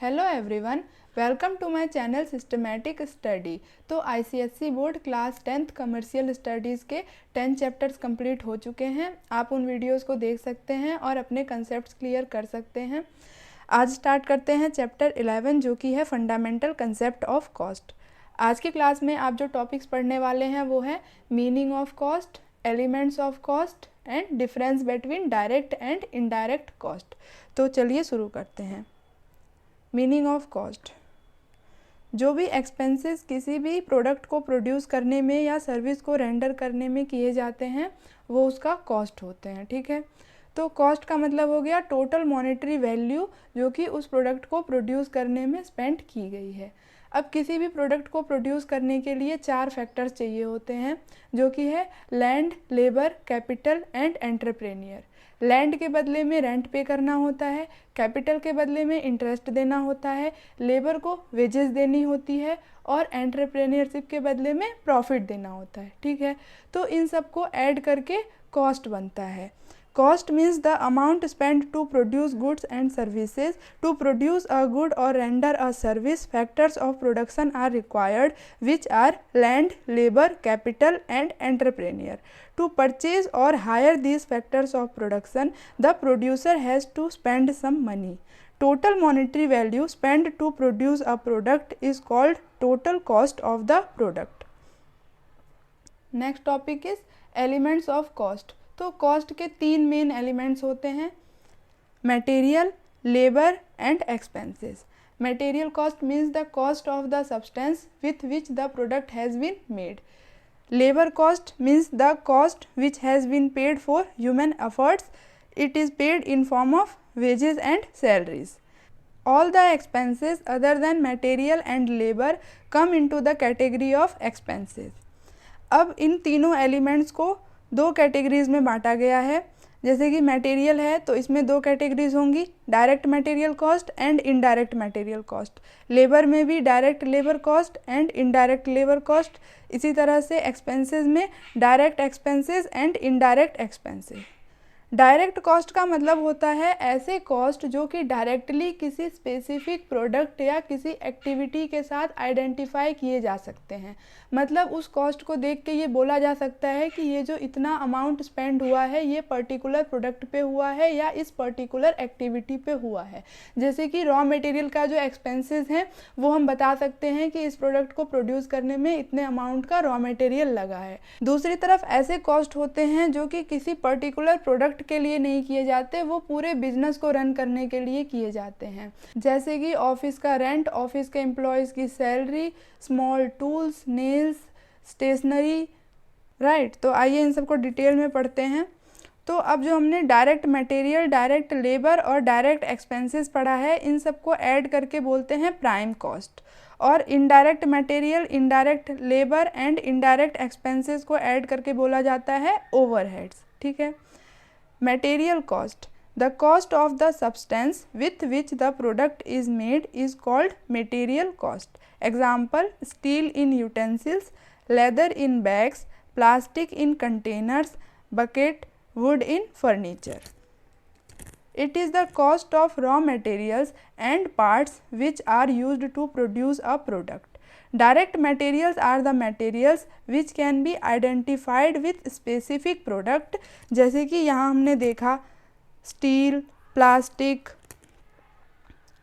Hello everyone, welcome to my channel systematic study. तो ICSE board class 10th commercial studies के 10 chapters complete हो चुके हैं। आप उन वीडियोस को देख सकते हैं और अपने कंसेप्ट्स क्लियर कर सकते हैं। आज स्टार्ट करते हैं चैप्टर 11 जो कि है फंडामेंटल कंसेप्ट ऑफ कॉस्ट। आज की क्लास में आप जो टॉपिक्स पढ़ने वाले हैं वो है meaning of cost, elements of cost and difference between direct and indirect cost. तो चलिए शुरू करते हैं। मीनिंग ऑफ कॉस्ट, जो भी एक्सपेंसेस किसी भी प्रोडक्ट को प्रोड्यूस करने में या सर्विस को रेंडर करने में किए जाते हैं वो उसका कॉस्ट होते हैं। ठीक है, तो कॉस्ट का मतलब हो गया टोटल मॉनेटरी वैल्यू जो कि उस प्रोडक्ट को प्रोड्यूस करने में स्पेंड की गई है। अब किसी भी प्रोडक्ट को प्रोड्यूस करने के लिए 4 फैक्टर्स चाहिए होते हैं जो कि है land, labour, capital and entrepreneur. Land के बदले में रेंट पे करना होता है, कैपिटल के बदले में इंटरेस्ट देना होता है, लेबर को वेजेस देनी होती है और एंटरप्रेन्योरशिप के बदले में प्रॉफिट देना होता है। ठीक है, तो इन सबको ऐड करके कॉस्ट बनता है। Cost means the amount spent to produce goods and services. To produce a good or render a service, factors of production are required, which are land, labor, capital, and entrepreneur. To purchase or hire these factors of production, the producer has to spend some money. Total monetary value spent to produce a product is called total cost of the product. Next topic is elements of cost. तो cost के 3 main elements होते हैं, material, labour and expenses. Material cost means the cost of the substance with which the product has been made. Labour cost means the cost which has been paid for human efforts. It is paid in form of wages and salaries. All the expenses other than material and labor come into the category of expenses. अब इन तीनों elements को 2 categories में बांटा गया है। जैसे कि material है तो इसमें 2 कैटेगरीज होंगी, direct material cost and indirect material cost. Labour में भी direct labour cost and indirect labour cost. इसी तरह से एक्सपेंसेस में direct expenses and indirect expenses. Direct cost का मतलब होता है ऐसे कॉस्ट जो कि डायरेक्टली किसी स्पेसिफिक प्रोडक्ट या किसी एक्टिविटी के साथ आइडेंटिफाई किए जा सकते हैं। मतलब उस कॉस्ट को देख के ये बोला जा सकता है कि ये जो इतना अमाउंट स्पेंड हुआ है ये पर्टिकुलर प्रोडक्ट पे हुआ है या इस पर्टिकुलर एक्टिविटी पे हुआ है। जैसे कि रॉ मटेरियल का जो एक्सपेंसेस हैं वो हम बता सकते हैं कि इस प्रोडक्ट को प्रोड्यूस करने में इतने अमाउंट का रॉ मटेरियल लगा है। दूसरी तरफ ऐसे कॉस्ट होते हैं जो कि किसी पर्टिकुलर प्रोडक्ट के लिए नहीं किए जाते, वो पूरे बिजनेस को रन करने के लिए किए जाते हैं। जैसे कि ऑफिस का रेंट, ऑफिस के एम्प्लॉयज़ की salary, small tools, nails, stationery, right. तो आइए इन सबको डिटेल में पढ़ते हैं। तो अब जो हमने डायरेक्ट मटेरियल, डायरेक्ट लेबर और डायरेक्ट एक्सपेंसेस पढ़ा है, इन सबको ऐड करके बोलते हैं प्राइम कॉस्ट। और indirect material, indirect labour and indirect expenses को ऐड करके बोला जाता है ओवरहेड्स। ठीक है। Material cost, the cost of the substance with which the product is made is called material cost. Example, steel in utensils, leather in bags, plastic in containers, bucket, wood in furniture. It is the cost of raw materials and parts which are used to produce a product. Direct materials are the materials which can be identified with specific product. जैसे कि यहाँ हमने देखा steel, plastic,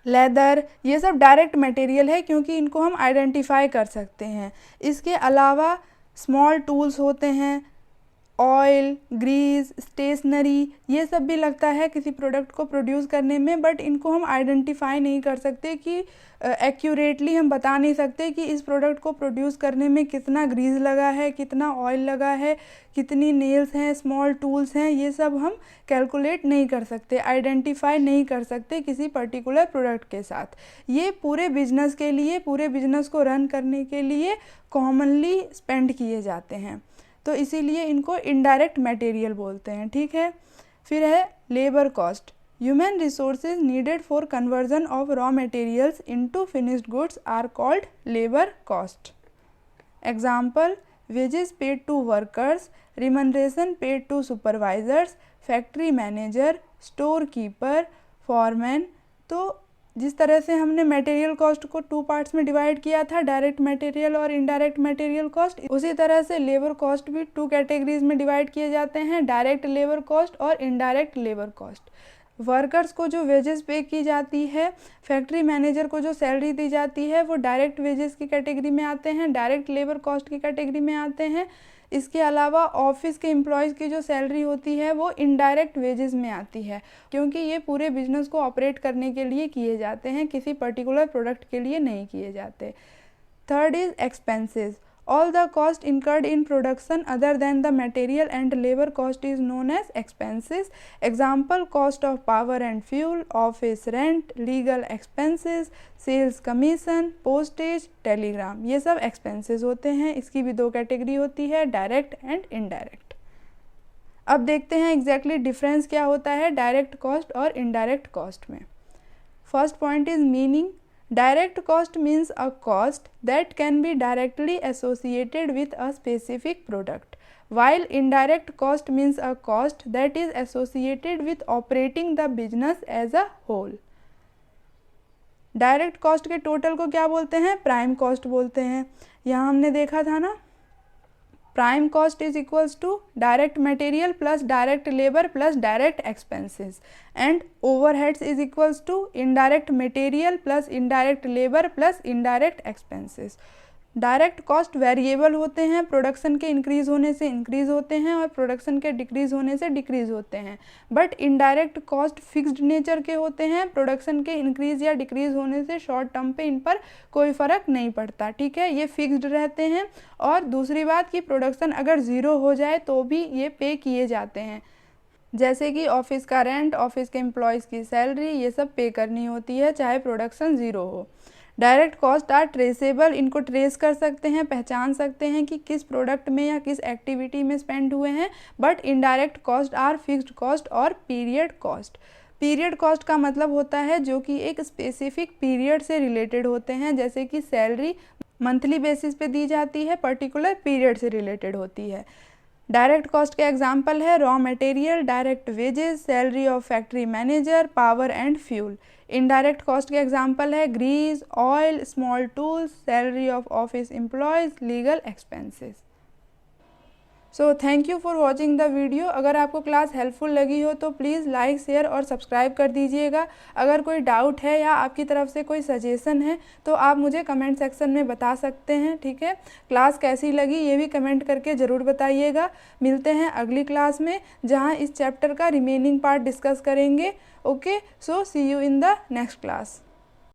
leather, ये सब direct material है क्योंकि इनको हम आइडेंटिफाई कर सकते हैं। इसके अलावा स्मॉल टूल्स होते हैं, ऑयल, ग्रीस, स्टेशनरी, ये सब भी लगता है किसी प्रोडक्ट को प्रोड्यूस करने में, बट इनको हम आइडेंटिफाई नहीं कर सकते कि एक्यूरेटली हम बता नहीं सकते कि इस प्रोडक्ट को प्रोड्यूस करने में कितना ग्रीस लगा है, कितना ऑयल लगा है, कितनी नेल्स हैं, स्मॉल टूल्स हैं, ये सब हम कैलकुलेट नहीं कर सकते, आइडेंटिफाई नहीं कर सकते किसी पर्टिकुलर प्रोडक्ट के साथ। ये पूरे बिजनेस के लिए, पूरे बिजनेस को रन करने के लिए कॉमनली स्पेंड किए जाते हैं, तो इसीलिए इनको इनडायरेक्ट मटेरियल बोलते हैं। ठीक है। फिर है labour cost. Human resources needed for conversion of raw materials into finished goods are called labour cost. Example, wages paid to workers, remuneration paid to supervisors, factory manager, store keeper, foreman. तो जिस तरह से हमने material cost को 2 parts में divide किया था, direct material और इनडायरेक्ट मटेरियल कॉस्ट, उसी तरह से लेबर कॉस्ट भी 2 कैटेगरीज में डिवाइड किए जाते हैं, डायरेक्ट लेबर कॉस्ट और इनडायरेक्ट लेबर कॉस्ट। वर्कर्स को जो वेजेस पे की जाती है, फैक्ट्री मैनेजर को जो सैलरी दी जाती है, वो डायरेक्ट वेजेस की कैटेगरी में आते हैं, डायरेक्ट लेबर कॉस्ट की कैटेगरी में आते हैं। इसके अलावा ऑफिस के एम्प्लॉयज़ की जो सैलरी होती है वो इनडायरेक्ट वेजेस में आती है, क्योंकि ये पूरे बिजनेस को ऑपरेट करने के लिए किए जाते हैं, किसी पर्टिकुलर प्रोडक्ट के लिए नहीं किए जाते। Third is expenses. All the cost incurred in production other than the material and labor cost is known as expenses. Example, cost of power and fuel, office rent, legal expenses, sales commission, postage, telegram, ये सब expenses होते हैं। इसकी भी 2 category होती है, direct and indirect. अब देखते हैं एग्जैक्टली डिफरेंस क्या होता है डायरेक्ट कॉस्ट और इनडायरेक्ट कॉस्ट में। First point is meaning. Direct cost means a cost that can be directly associated with a specific product, while indirect cost means a cost that is associated with operating the business as a whole. Direct cost के total को क्या बोलते हैं? Prime cost बोलते हैं। यहाँ हमने देखा था ना, prime cost is equals to direct material plus direct labour plus direct expenses, and overheads is equals to indirect material plus indirect labour plus indirect expenses. Direct cost variable होते हैं, production के इंक्रीज़ होने से increase होते हैं और production के decrease होने से डिक्रीज़ होते हैं। But indirect cost fixed nature के होते हैं, प्रोडक्शन के इंक्रीज़ या डिक्रीज़ होने से शॉर्ट टर्म पे इन पर कोई फ़र्क नहीं पड़ता, ठीक है, ये फिक्स्ड रहते हैं। और दूसरी बात कि प्रोडक्शन अगर ज़ीरो हो जाए तो भी ये पे किए जाते हैं, जैसे कि ऑफिस का रेंट, ऑफिस के एम्प्लॉयज़ की सैलरी, ये सब पे करनी होती है चाहे प्रोडक्शन ज़ीरो हो। डायरेक्ट कॉस्ट आर ट्रेसेबल, इनको ट्रेस कर सकते हैं, पहचान सकते हैं कि किस प्रोडक्ट में या किस एक्टिविटी में स्पेंड हुए हैं। But indirect cost are fixed cost और पीरियड कॉस्ट। पीरियड कॉस्ट का मतलब होता है जो कि एक स्पेसिफिक पीरियड से रिलेटेड होते हैं, जैसे कि सैलरी मंथली बेसिस पे दी जाती है, पर्टिकुलर पीरियड से रिलेटेड होती है। डायरेक्ट कॉस्ट के एग्जाम्पल है raw material, direct wages, salary of factory manager, power and fuel. Indirect cost के एग्जाम्पल है grease, oil, small tools, salary of office employees, legal expenses. So thank you for watching the video. अगर आपको class helpful लगी हो तो please like, share और subscribe कर दीजिएगा। अगर कोई डाउट है या आपकी तरफ से कोई सजेशन है तो आप मुझे कमेंट सेक्शन में बता सकते हैं, ठीक है। क्लास कैसी लगी ये भी कमेंट करके ज़रूर बताइएगा। मिलते हैं अगली क्लास में जहाँ इस चैप्टर का रिमेनिंग पार्ट डिस्कस करेंगे। Okay, so see you in the next class.